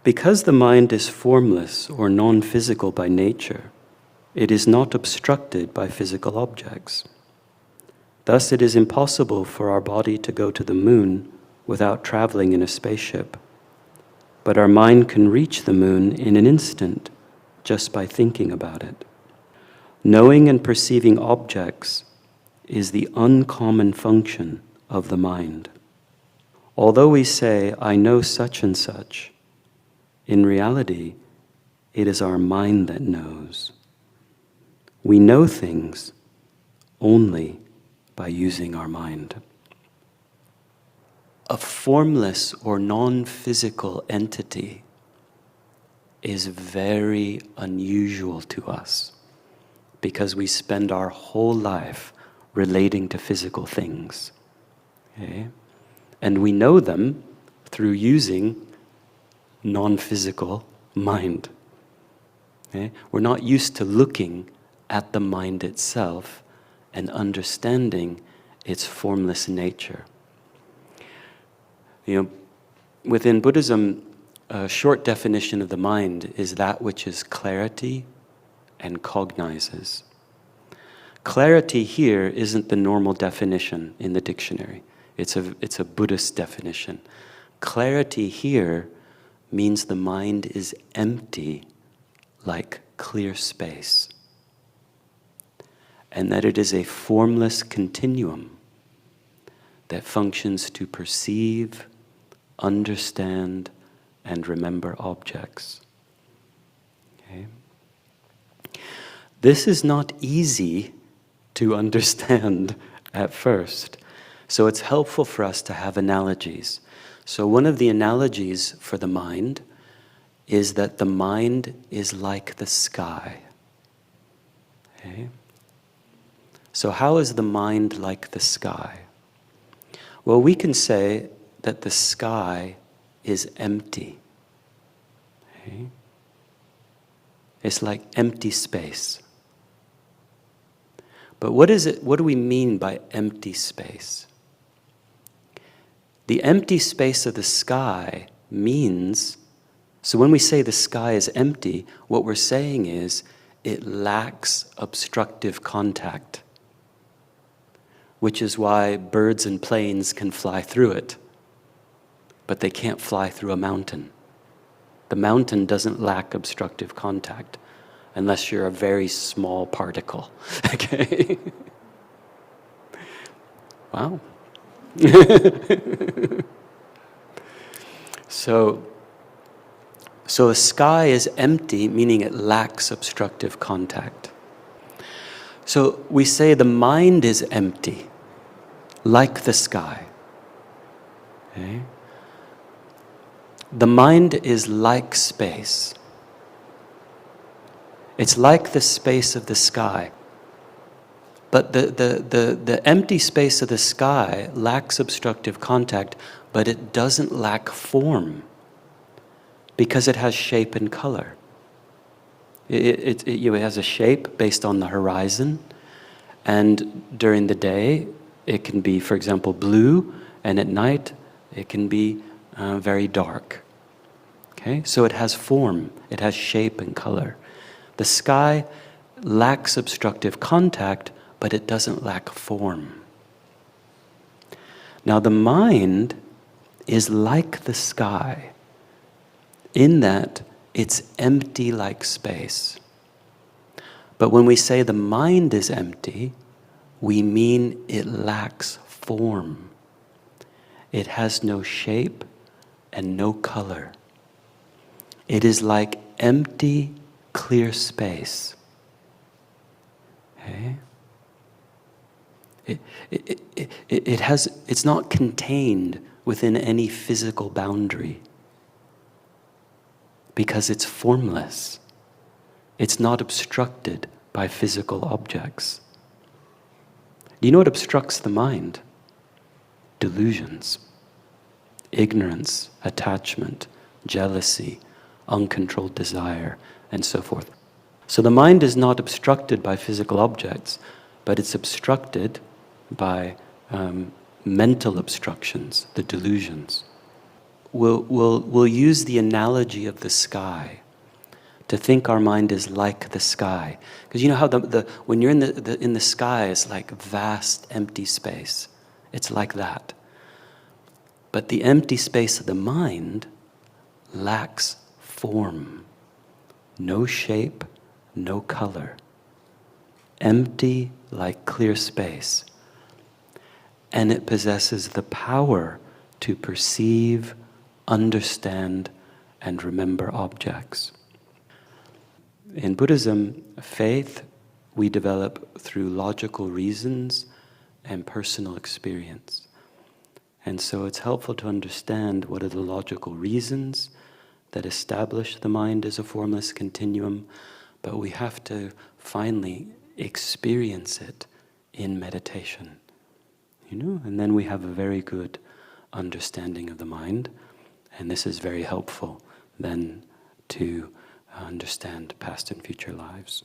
Because the mind is formless or non-physical by nature, it is not obstructed by physical objects. Thus, it is impossible for our body to go to the moon without traveling in a spaceship. But our mind can reach the moon in an instant just by thinking about it. Knowing and perceiving objects is the uncommon function of the mind. Although we say, I know such and such, in reality, it is our mind that knows. We know things only by using our mind. A formless or non-physical entity is very unusual to us because we spend our whole life relating to physical things. Okay? And we know them through using non-physical mind. Okay? We're not used to looking at the mind itself and understanding its formless nature. Within Buddhism, a short definition of the mind is that which is clarity and cognizes. Clarity here isn't the normal definition in the dictionary. It's a Buddhist definition. Clarity here means the mind is empty like clear space, and that it is a formless continuum that functions to perceive, understand, and remember objects. Okay? This is not easy to understand at first, so it's helpful for us to have analogies. So one of the analogies for the mind is that the mind is like the sky. Okay? So how is the mind like the sky? Well, we can say that the sky is empty. Okay? It's like empty space. But what is it? What do we mean by empty space? The empty space of the sky means, so when we say the sky is empty, what we're saying is it lacks obstructive contact, which is why birds and planes can fly through it, but they can't fly through a mountain. The mountain doesn't lack obstructive contact unless you're a very small particle. Okay? Wow. So the sky is empty, meaning it lacks obstructive contact. So we say the mind is empty, like the sky. Okay? The mind is like space. It's like the space of the sky. But the empty space of the sky lacks obstructive contact, but it doesn't lack form because it has shape and color. It has a shape based on the horizon, and during the day it can be, for example, blue, and at night it can be very dark. Okay? So it has form, it has shape and color. The sky lacks obstructive contact, but it doesn't lack form. Now the mind is like the sky in that it's empty like space. But when we say the mind is empty, we mean it lacks form. It has no shape and no color. It is like empty, clear space. Okay? It's not contained within any physical boundary because it's formless. It's not obstructed by physical objects. Do you know what obstructs the mind? Delusions, ignorance, attachment, jealousy, uncontrolled desire, and so forth. So the mind is not obstructed by physical objects, but it's obstructed by mental obstructions, the delusions. we'll use the analogy of the sky to think our mind is like the sky. Because you know how when you're in the sky, it's like vast empty space. It's like that. But the empty space of the mind lacks form. No shape, no color. Empty like clear space. And it possesses the power to perceive, understand, and remember objects. In Buddhism, faith we develop through logical reasons and personal experience. And so it's helpful to understand what are the logical reasons that establish the mind as a formless continuum, but we have to finally experience it in meditation. And then we have a very good understanding of the mind, and this is very helpful then to understand past and future lives.